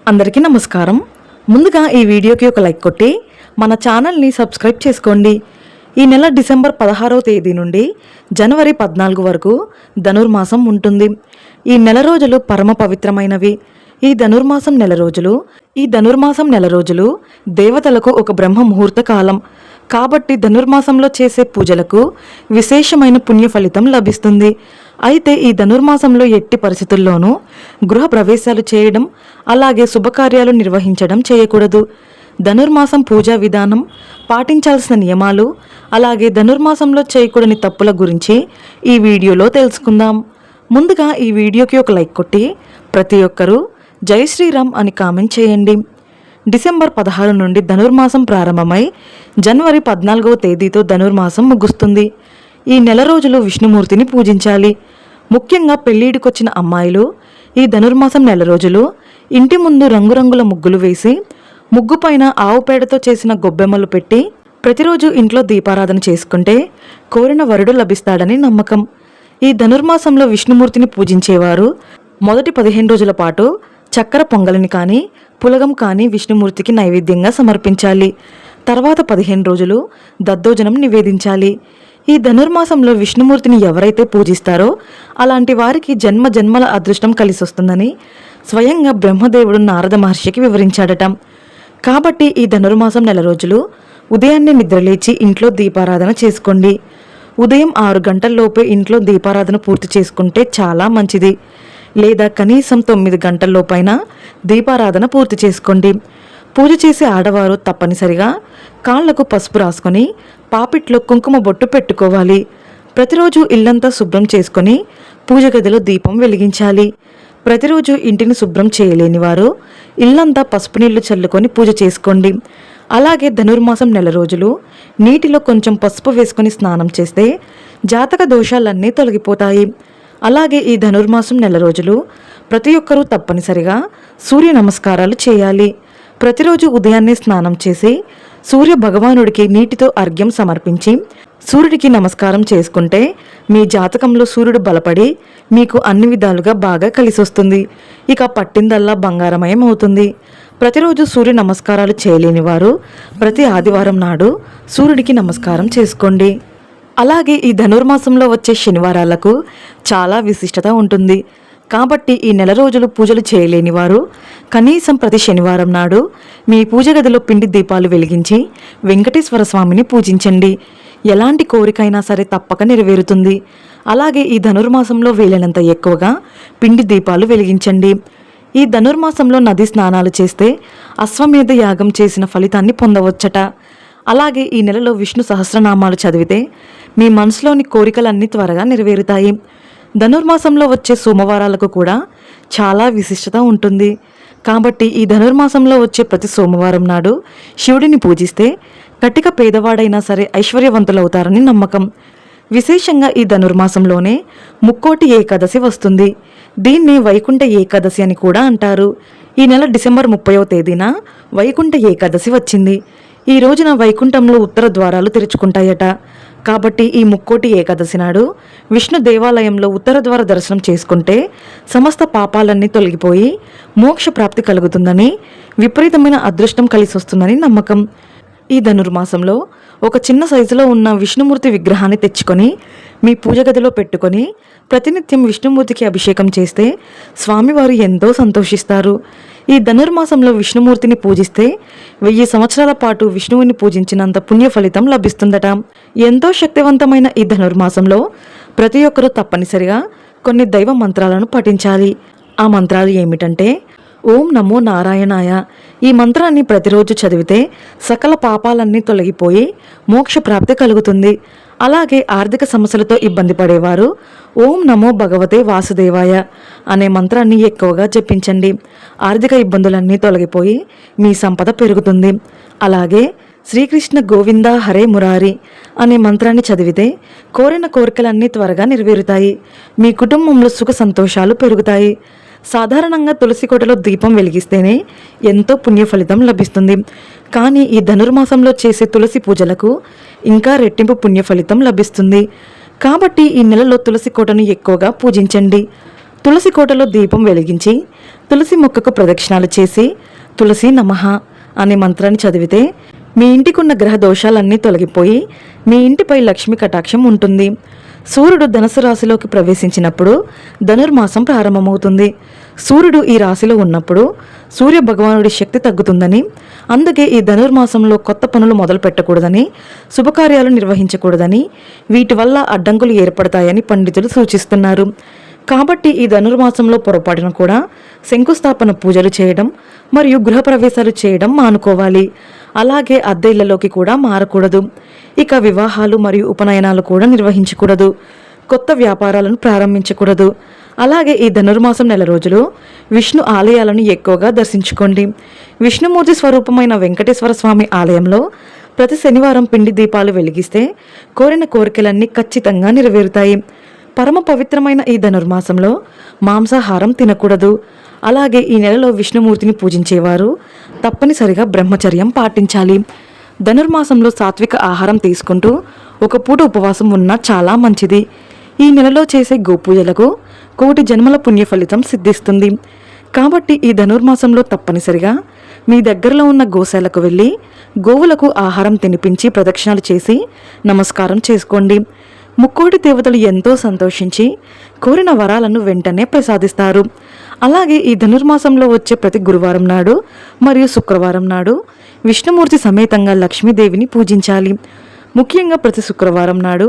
అందరికీ నమస్కారం. ముందుగా ఈ వీడియోకి ఒక లైక్ కొట్టి మన ఛానల్ని సబ్స్క్రైబ్ చేసుకోండి. ఈ నెల డిసెంబర్ 16వ తేదీ నుండి జనవరి 14 వరకు ధనుర్మాసం ఉంటుంది. ఈ నెల రోజులు పరమ పవిత్రమైనవి. ఈ ధనుర్మాసం నెల రోజులు దేవతలకు ఒక బ్రహ్మ ముహూర్త కాలం. కాబట్టి ధనుర్మాసంలో చేసే పూజలకు విశేషమైన పుణ్య ఫలితం లభిస్తుంది. అయితే ఈ ధనుర్మాసంలో ఎట్టి పరిస్థితుల్లోనూ గృహ ప్రవేశాలు చేయడం, అలాగే శుభకార్యాలు నిర్వహించడం చేయకూడదు. ధనుర్మాసం పూజా విధానం, పాటించాల్సిన నియమాలు, అలాగే ధనుర్మాసంలో చేయకూడని తప్పుల గురించి ఈ వీడియోలో తెలుసుకుందాం. ముందుగా ఈ వీడియోకి ఒక లైక్ కొట్టి ప్రతి ఒక్కరూ జై శ్రీరామ్ అని కామెంట్ చేయండి. డిసెంబర్ 16 నుండి ధనుర్మాసం ప్రారంభమై జనవరి 14వ తేదీతో ధనుర్మాసం ముగుస్తుంది. ఈ నెల రోజులు విష్ణుమూర్తిని పూజించాలి. ముఖ్యంగా పెళ్లిడికొచ్చిన అమ్మాయిలు ఈ ధనుర్మాసం నెల రోజులు ఇంటి ముందు రంగురంగుల ముగ్గులు వేసి, ముగ్గు పైన ఆవు పేడతో చేసిన గొబ్బెమ్మలు పెట్టి ప్రతిరోజు ఇంట్లో దీపారాధన చేసుకుంటే కోరిన వరుడు లభిస్తాడని నమ్మకం. ఈ ధనుర్మాసంలో విష్ణుమూర్తిని పూజించేవారు మొదటి 15 రోజుల పాటు చక్కెర పొంగలిని కానీ పులగం కానీ విష్ణుమూర్తికి నైవేద్యంగా సమర్పించాలి. తర్వాత 15 రోజులు దద్దోజనం నివేదించాలి. ఈ ధనుర్మాసంలో విష్ణుమూర్తిని ఎవరైతే పూజిస్తారో అలాంటి వారికి జన్మ జన్మల అదృష్టం కలిసొస్తుందని స్వయంగా బ్రహ్మదేవుడు నారద మహర్షికి వివరించాడట. కాబట్టి ఈ ధనుర్మాసం నెల రోజులు ఉదయాన్నే నిద్రలేచి ఇంట్లో దీపారాధన చేసుకోండి. ఉదయం 6 గంటల్లోపే ఇంట్లో దీపారాధన పూర్తి చేసుకుంటే చాలా మంచిది. లేదా కనీసం 9 గంటల్లోపైన దీపారాధన పూర్తి చేసుకోండి. పూజ చేసే ఆడవారు తప్పనిసరిగా కాళ్లకు పసుపు రాసుకొని పాపిట్లో కుంకుమ బొట్టు పెట్టుకోవాలి. ప్రతిరోజు ఇల్లంతా శుభ్రం చేసుకొని పూజ గదిలో దీపం వెలిగించాలి. ప్రతిరోజు ఇంటిని శుభ్రం చేయలేని వారు ఇల్లంతా పసుపు నీళ్లు చల్లుకొని పూజ చేసుకోండి. అలాగే ధనుర్మాసం నెల రోజులు నీటిలో కొంచెం పసుపు వేసుకొని స్నానం చేస్తే జాతక దోషాలన్నీ తొలగిపోతాయి. అలాగే ఈ ధనుర్మాసం నెల రోజులు ప్రతి ఒక్కరూ తప్పనిసరిగా సూర్య నమస్కారాలు చేయాలి. ప్రతిరోజు ఉదయాన్నే స్నానం చేసి సూర్య భగవానుడికి నీటితో అర్ఘ్యం సమర్పించి సూర్యుడికి నమస్కారం చేసుకుంటే మీ జాతకంలో సూర్యుడు బలపడి మీకు అన్ని విధాలుగా బాగా కలిసొస్తుంది. ఇక పట్టిందల్లా బంగారమయం అవుతుంది. ప్రతిరోజు సూర్య నమస్కారాలు చేయలేని వారు ప్రతి ఆదివారం నాడు సూర్యుడికి నమస్కారం చేసుకోండి. అలాగే ఈ ధనుర్మాసంలో వచ్చే శనివారాలకు చాలా విశిష్టత ఉంటుంది. కాబట్టి ఈ నెల రోజులు పూజలు చేయలేని వారు కనీసం ప్రతి శనివారం నాడు మీ పూజ గదిలో పిండి దీపాలు వెలిగించి వెంకటేశ్వర స్వామిని పూజించండి. ఎలాంటి కోరికైనా సరే తప్పక నెరవేరుతుంది. అలాగే ఈ ధనుర్మాసంలో వీలైనంత ఎక్కువగా పిండి దీపాలు వెలిగించండి. ఈ ధనుర్మాసంలో నది స్నానాలు చేస్తే అశ్వమేధ యాగం చేసిన ఫలితాన్ని పొందవచ్చట. అలాగే ఈ నెలలో విష్ణు సహస్రనామాలు చదివితే మీ మనసులోని కోరికలన్నీ త్వరగా నెరవేరుతాయి. ధనుర్మాసంలో వచ్చే సోమవారాలకు కూడా చాలా విశిష్టత ఉంటుంది. కాబట్టి ఈ ధనుర్మాసంలో వచ్చే ప్రతి సోమవారం నాడు శివుడిని పూజిస్తే కటిక పేదవాడైనా సరే ఐశ్వర్యవంతులవుతారని నమ్మకం. విశేషంగా ఈ ధనుర్మాసంలోనే ముక్కోటి ఏకాదశి వస్తుంది. దీన్ని వైకుంఠ ఏకాదశి అని కూడా అంటారు. ఈ నెల డిసెంబర్ 30వ తేదీన వైకుంఠ ఏకాదశి వచ్చింది. ఈ రోజున వైకుంఠంలో ఉత్తర ద్వారాలు తెరుచుకుంటాయట. కాబట్టి ఈ ముక్కోటి ఏకాదశి నాడు విష్ణు దేవాలయంలో ఉత్తర ద్వార దర్శనం చేసుకుంటే సమస్త పాపాలన్నీ తొలగిపోయి మోక్ష ప్రాప్తి కలుగుతుందని, విపరీతమైన అదృష్టం కలిసొస్తుందని నమ్మకం. ఈ ధనుర్మాసంలో ఒక చిన్న సైజులో ఉన్న విష్ణుమూర్తి విగ్రహాన్ని తెచ్చుకొని మీ పూజ గదిలో పెట్టుకొని ప్రతినిత్యం విష్ణుమూర్తికి అభిషేకం చేస్తే స్వామివారు ఎంతో సంతోషిస్తారు. ఈ ధనుర్మాసంలో విష్ణుమూర్తిని పూజిస్తే 1000 సంవత్సరాల పాటు విష్ణువుని పూజించినంత పుణ్య ఫలితం లభిస్తుందట. ఎంతో శక్తివంతమైన ఈ ధనుర్మాసంలో ప్రతి ఒక్కరూ తప్పనిసరిగా కొన్ని దైవ మంత్రాలను పఠించాలి. ఆ మంత్రాలు ఏమిటంటే ఓం నమో నారాయణాయ. ఈ మంత్రాన్ని ప్రతిరోజు చదివితే సకల పాపాలన్నీ తొలగిపోయి మోక్ష ప్రాప్తి కలుగుతుంది. అలాగే ఆర్థిక సమస్యలతో ఇబ్బంది పడేవారు ఓం నమో భగవతే వాసుదేవాయ అనే మంత్రాన్ని ఎక్కువగా జపించండి. ఆర్థిక ఇబ్బందులన్నీ తొలగిపోయి మీ సంపద పెరుగుతుంది. అలాగే శ్రీకృష్ణ గోవింద హరే మురారి అనే మంత్రాన్ని చదివితే కోరిన కోరికలన్నీ త్వరగా నెరవేరుతాయి. మీ కుటుంబంలో సుఖ సంతోషాలు పెరుగుతాయి. సాధారణంగా తులసి కోటలో దీపం వెలిగిస్తేనే ఎంతో పుణ్య ఫలితం లభిస్తుంది. కానీ ఈ ధనుర్మాసంలో చేసే తులసి పూజలకు ఇంకా రెట్టింపు పుణ్య ఫలితం లభిస్తుంది. కాబట్టి ఈ నెలలో తులసి కోటను ఎక్కువగా పూజించండి. తులసి కోటలో దీపం వెలిగించి తులసి మొక్కకు ప్రదక్షిణాలు చేసి తులసి నమః అనే మంత్రాన్ని చదివితే మీ ఇంటికున్న గ్రహ దోషాలన్నీ తొలగిపోయి మీ ఇంటిపై లక్ష్మీ కటాక్షం ఉంటుంది. సూర్యుడు ధనుసు రాశిలోకి ప్రవేశించినప్పుడు ధనుర్మాసం ప్రారంభమవుతుంది. సూర్యుడు ఈ రాశిలో ఉన్నప్పుడు సూర్య భగవానుడి శక్తి తగ్గుతుందని, అందుకే ఈ ధనుర్మాసంలో కొత్త పనులు మొదలు పెట్టకూడదని, శుభకార్యాలు నిర్వహించకూడదని, వీటి వల్ల అడ్డంకులు ఏర్పడతాయని పండితులు సూచిస్తున్నారు. కాబట్టి ఈ ధనుర్మాసంలో పొరపాటున కూడా శంకుస్థాపన పూజలు చేయడం మరియు గృహప్రవేశాలు చేయడం మానుకోవాలి. అలాగే అద్దె ఇళ్లలోకి కూడా మారకూడదు. ఇక వివాహాలు మరియు ఉపనయనాలు కూడా నిర్వహించకూడదు. కొత్త వ్యాపారాలను ప్రారంభించకూడదు. అలాగే ఈ ధనుర్మాసం నెల రోజులు విష్ణు ఆలయాలను ఎక్కువగా దర్శించుకోండి. విష్ణుమూర్తి స్వరూపమైన వెంకటేశ్వర స్వామి ఆలయంలో ప్రతి శనివారం పిండి దీపాలు వెలిగిస్తే కోరిన కోరికలన్నీ ఖచ్చితంగా నెరవేరుతాయి. పరమ పవిత్రమైన ఈ ధనుర్మాసంలో మాంసాహారం తినకూడదు. అలాగే ఈ నెలలో విష్ణుమూర్తిని పూజించేవారు తప్పనిసరిగా బ్రహ్మచర్యం పాటించాలి. ధనుర్మాసంలో సాత్విక ఆహారం తీసుకుంటూ ఒక పూట ఉపవాసం ఉన్నా చాలా మంచిది. ఈ నెలలో చేసే గోపూజలకు 1,000,000 జన్మల పుణ్య ఫలితం సిద్ధిస్తుంది. కాబట్టి ఈ ధనుర్మాసంలో తప్పనిసరిగా మీ దగ్గరలో ఉన్న గోశాలకు వెళ్ళి గోవులకు ఆహారం తినిపించి ప్రదక్షిణాలు చేసి నమస్కారం చేసుకోండి. ముక్కోటి దేవతలు ఎంతో సంతోషించి కోరిన వరాలను వెంటనే ప్రసాదిస్తారు. అలాగే ఈ ధనుర్మాసంలో వచ్చే ప్రతి గురువారం నాడు మరియు శుక్రవారం నాడు విష్ణుమూర్తి సమేతంగా లక్ష్మీదేవిని పూజించాలి. ముఖ్యంగా ప్రతి శుక్రవారం నాడు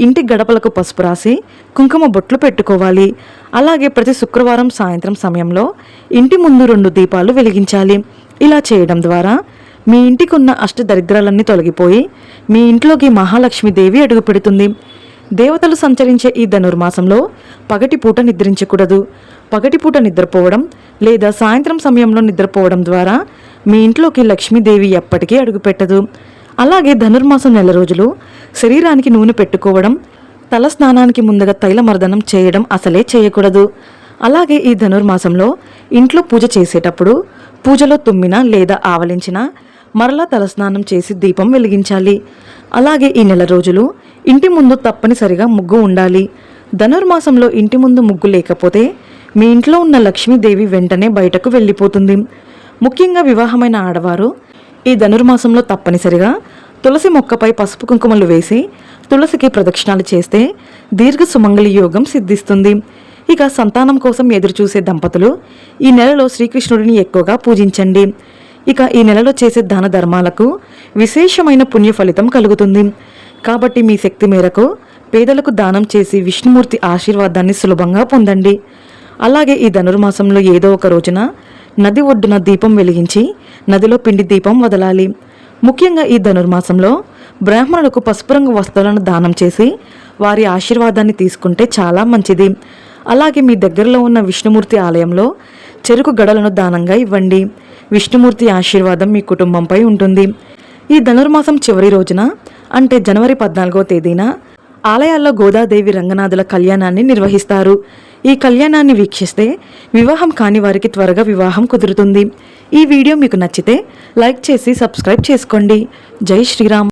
ఇంటి గడపలకు పసుపు రాసి కుంకుమ బొట్లు పెట్టుకోవాలి. అలాగే ప్రతి శుక్రవారం సాయంత్రం సమయంలో ఇంటి ముందు 2 దీపాలు వెలిగించాలి. ఇలా చేయడం ద్వారా మీ ఇంటికి ఉన్న అష్టదరిద్రాలన్నీ తొలగిపోయి మీ ఇంట్లోకి మహాలక్ష్మీదేవి అడుగు పెడుతుంది. దేవతలు సంచరించే ఈ ధనుర్మాసంలో పగటిపూట నిద్రించకూడదు. పగటిపూట నిద్రపోవడం లేదా సాయంత్రం సమయంలో నిద్రపోవడం ద్వారా మీ ఇంట్లోకి లక్ష్మీదేవి ఎప్పటికీ అడుగుపెట్టదు. అలాగే ధనుర్మాసం నెల రోజులు శరీరానికి నూనె పెట్టుకోవడం, తల స్నానానికి ముందుగా తైలమర్దనం చేయడం అసలే చేయకూడదు. అలాగే ఈ ధనుర్మాసంలో ఇంట్లో పూజ చేసేటప్పుడు పూజలో తుమ్మినా లేదా ఆవలించినా మరలా తలస్నానం చేసి దీపం వెలిగించాలి. అలాగే ఈ నెల రోజులు ఇంటి ముందు తప్పనిసరిగా ముగ్గు ఉండాలి. ధనుర్మాసంలో ఇంటి ముందు ముగ్గు లేకపోతే మీ ఇంట్లో ఉన్న లక్ష్మీదేవి వెంటనే బయటకు వెళ్ళిపోతుంది. ముఖ్యంగా వివాహమైన ఆడవారు ఈ ధనుర్మాసంలో తప్పనిసరిగా తులసి మొక్కపై పసుపు కుంకుమలు వేసి తులసికి ప్రదక్షిణాలు చేస్తే దీర్ఘ సుమంగళి యోగం సిద్ధిస్తుంది. ఇక సంతానం కోసం ఎదురుచూసే దంపతులు ఈ నెలలో శ్రీకృష్ణుడిని ఎక్కువగా పూజించండి. ఇక ఈ నెలలో చేసే దాన ధర్మాలకు విశేషమైన పుణ్య ఫలితం కలుగుతుంది. కాబట్టి మీ శక్తి మేరకు పేదలకు దానం చేసి విష్ణుమూర్తి ఆశీర్వాదాన్ని సులభంగా పొందండి. అలాగే ఈ ధనుర్మాసంలో ఏదో ఒక రోజున నది ఒడ్డున దీపం వెలిగించి నదిలో పిండి దీపం వదలాలి. ముఖ్యంగా ఈ ధనుర్మాసంలో బ్రాహ్మణులకు పసుపు రంగు వస్త్రాలను దానం చేసి వారి ఆశీర్వాదాన్ని తీసుకుంటే చాలా మంచిది. అలాగే మీ దగ్గరలో ఉన్న విష్ణుమూర్తి ఆలయంలో చెరుకు గడలను దానంగా ఇవ్వండి. విష్ణుమూర్తి ఆశీర్వాదం మీ కుటుంబంపై ఉంటుంది. ఈ ధనుర్మాసం చివరి రోజున అంటే జనవరి 14వ తేదీన ఆలయాల్లో గోదాదేవి రంగనాథుల కళ్యాణాన్ని నిర్వహిస్తారు. ఈ కళ్యాణాన్ని వీక్షిస్తే వివాహం కాని వారికి త్వరగా వివాహం కుదురుతుంది. ఈ వీడియో మీకు నచ్చితే లైక్ చేసి సబ్స్క్రైబ్ చేసుకోండి. జై శ్రీరామ్.